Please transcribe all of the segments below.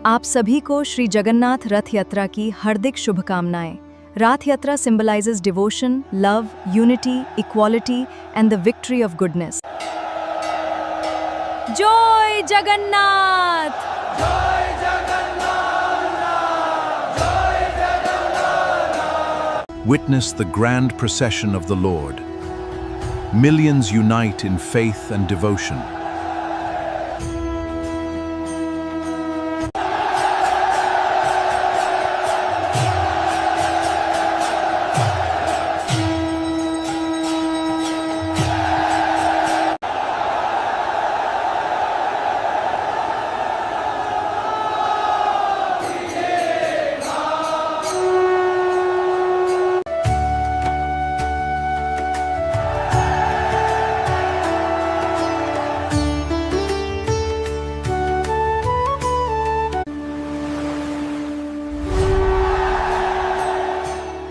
आप सभी को श्री जगन्नाथ रथ यात्रा की हार्दिक शुभकामनाएं। Rath Yatra symbolizes devotion, love, unity, equality, and the victory of goodness. Joy Jagannath! Joy Jagannath! Joy Jagannath! Witness the grand procession of the Lord. Millions unite in faith and devotion.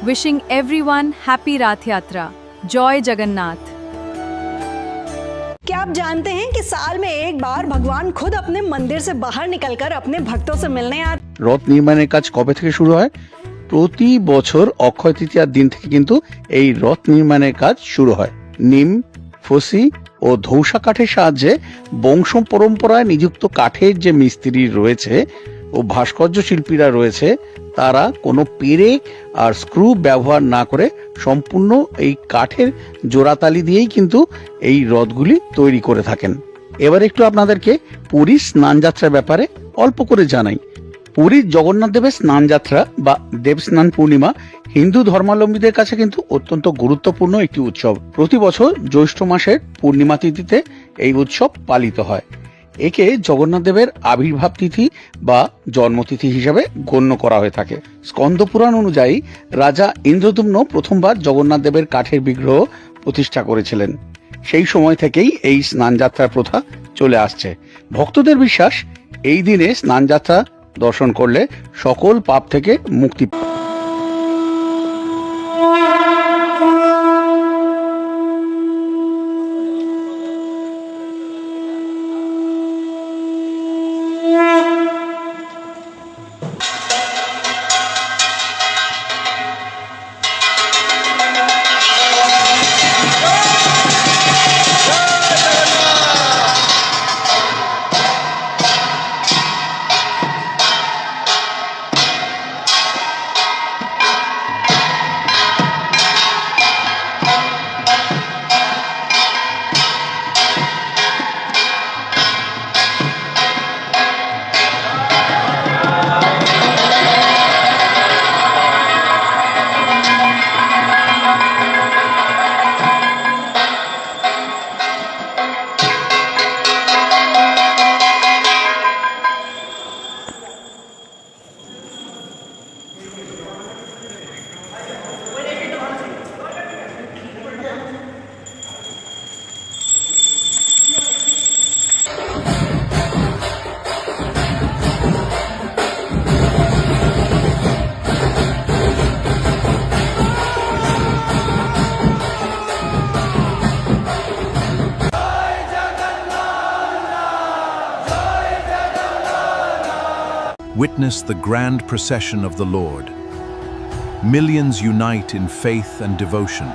Wishing everyone happy Rath Yatra. Joy Jagannath. क्या आप जानते हैं कि साल में एक बार भगवान खुद अपने मंदिर से बाहर निकलकर अपने भक्तों से मिलने आते? রথ নির্মাণের কাজ কবে থেকে শুরু হয়? প্রতি বছর অক্ষয় তৃতীয়ার দিন থেকে কিন্তু এই রথ নির্মাণের কাজ শুরু হয়। নিম, ফসি ও ধৌসা কাঠের সাহায্যে বংশ পরম্পরায় নিযুক্ত কাঠের যে মিস্ত্রি রয়েছে ও ভাস্কর্য শিল্পীরা রয়েছে, তারা কোনো পেরেক আর স্ক্রু ব্যবহার না করে সম্পূর্ণ এই কাঠের জোড়াতালি দিয়েই কিন্তু এই রথগুলি তৈরি করে থাকেন। এবার একটু আপনাদেরকে পুরীর স্নানযাত্রার ব্যাপারে অল্প করে জানাই। পুরীর জগন্নাথ দেবের স্নানযাত্রা বা দেবস্নান পূর্ণিমা হিন্দু ধর্মাবলম্বীদের কাছে কিন্তু অত্যন্ত গুরুত্বপূর্ণ একটি উৎসব। প্রতি বছর জ্যৈষ্ঠ মাসের পূর্ণিমা তিথিতে এই উৎসব পালিত হয়। একে জগন্নাথ দেবের আবির্ভাব তিথি বা জন্মতিথি হিসাবে গণ্য করা হয়ে থাকে। স্কন্দ পুরাণ অনুযায়ী রাজা ইন্দ্রদ্যুম্ন প্রথমবার জগন্নাথ দেবের কাঠের বিগ্রহ প্রতিষ্ঠা করেছিলেন। সেই সময় থেকেই এই স্নানযাত্রার প্রথা চলে আসছে। ভক্তদের বিশ্বাস, এই দিনে স্নানযাত্রা দর্শন করলে সকল পাপ থেকে মুক্তি। Witness the grand procession of the Lord. Millions unite in faith and devotion.